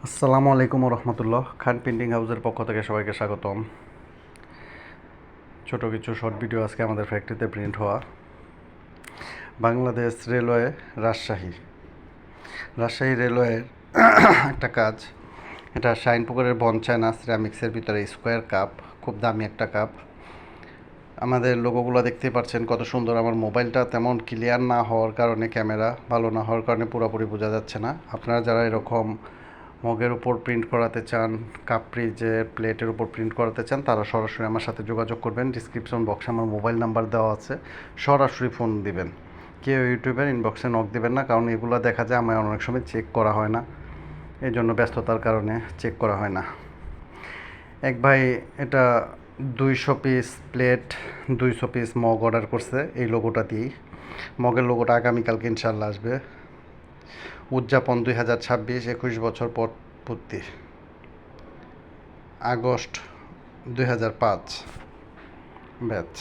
আসসালামু আলাইকুম রহমতুল্লাহ। খান প্রিন্টিং হাউসের পক্ষ থেকে সবাইকে স্বাগতম। ছোট কিছু শর্ট ভিডিও আজকে আমাদের ফ্যাক্টরিতে প্রিন্ট হওয়া। বাংলাদেশ রেলওয়ে রাজশাহী রেলওয়ের একটা কাজ। এটা শাইনপুকুরের বনচায়না সিরামিক্সের ভিতরে স্কোয়ার কাপ, খুব দামি একটা কাপ। আমাদের লোগোগুলো দেখতেই পাচ্ছেন কত সুন্দর। আমার মোবাইলটা তেমন ক্লিয়ার না হওয়ার কারণে, ক্যামেরা ভালো না হওয়ার কারণে পুরোপুরি বোঝা যাচ্ছে না। আপনারা যারা এরকম মগের উপর প্রিন্ট করাতে চান, কাপড়িজের প্লেটের উপর প্রিন্ট করাতে চান, তারা সরাসরি আমার সাথে যোগাযোগ করবেন। ডিসক্রিপশন বক্সে আমার মোবাইল নাম্বার দেওয়া আছে, সরাসরি ফোন দিবেন। কেউ ইউটিউবের ইনবক্সে নক দিবেন না, কারণ এগুলো দেখা যায় আমার অনেক সময় চেক করা হয় না, এই জন্য ব্যস্ততার কারণে চেক করা হয় না। এক ভাই এটা 200 piece plate, 200 piece mug order করছে এই লোগোটা দিয়েই। মগের লোগোটা আগামীকালকে ইনশাল্লাহ আসবে। উদযাপন 2026, 21 বছর পর পূর্তি, আগস্ট 2005 ব্যাচ।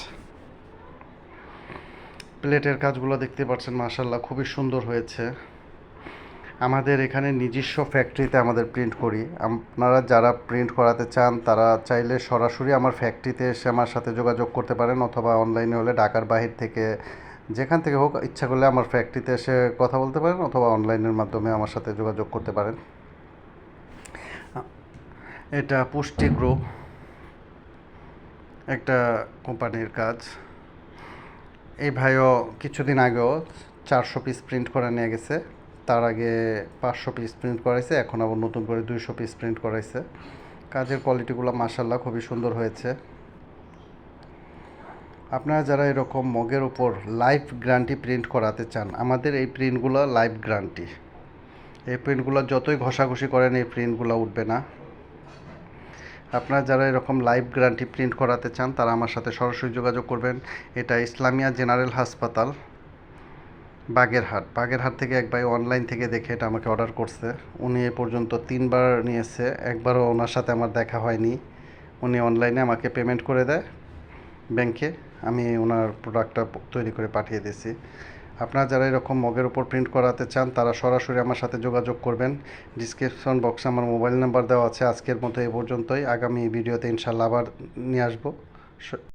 প্লেটের কাজগুলো দেখতে পাচ্ছেন, মাশাল্লাহ খুবই সুন্দর হয়েছে। আমাদের এখানে নিজস্ব ফ্যাক্টরিতে আমাদের প্রিন্ট করি। আপনারা যারা প্রিন্ট করাতে চান তারা চাইলে সরাসরি আমার ফ্যাক্টরিতে এসে আমার সাথে যোগাযোগ করতে পারেন, অথবা অনলাইনে হলে ঢাকার বাহির থেকে যেখান থেকে হোক ইচ্ছা করলে আমার ফ্যাক্টরিতে এসে কথা বলতে পারেন, অথবা অনলাইনের মাধ্যমে আমার সাথে যোগাযোগ করতে পারেন। এটা পুষ্টি গ্রুপ একটা কোম্পানির কাজ। এই ভাইও কিছুদিন আগেও 400 পিস প্রিন্ট করে নিয়ে গেছে। তার আগে 500 পিস প্রিন্ট করাইছে, এখন আবার নতুন করে 200 পিস প্রিন্ট করাইছে। কাজের কোয়ালিটিগুলো মাশাল্লাহ খুবই সুন্দর হয়েছে। আপনারা যারা এরকম মগের উপর লাইফ গ্যারান্টি প্রিন্ট করাতে চান, আমাদের এই প্রিন্টগুলো লাইফ গ্যারান্টি। এই প্রিন্টগুলো যতই ঘষাঘষি করেন এই প্রিন্টগুলো উঠবে না। আপনারা যারা এরকম লাইফ গ্যারান্টি প্রিন্ট করাতে চান তারা আমার সাথে সরাসরি যোগাযোগ করবেন। এটা ইসলামিয়া জেনারেল হাসপাতাল, বাগেরহাট থেকে এক ভাই অনলাইন থেকে দেখে এটা আমাকে অর্ডার করছে। উনি এ পর্যন্ত 3বার নিয়েছে, একবারও ওনার সাথে আমার দেখা হয়নি। উনি অনলাইনে আমাকে পেমেন্ট করে দেয় ব্যাংকে, আমি ওনার প্রোডাক্টটা তৈরি করে পাঠিয়ে দিয়েছি। আপনারা যারা এরকম মগের উপর প্রিন্ট করাতে চান তারা সরাসরি আমার সাথে যোগাযোগ করবেন। ডিসক্রিপশন বক্সে আমার মোবাইল নাম্বার দেওয়া আছে। আজকের মতো এ পর্যন্তই। আগামী ভিডিওতে ইনশাল্লাহ আবার নিয়ে আসবো।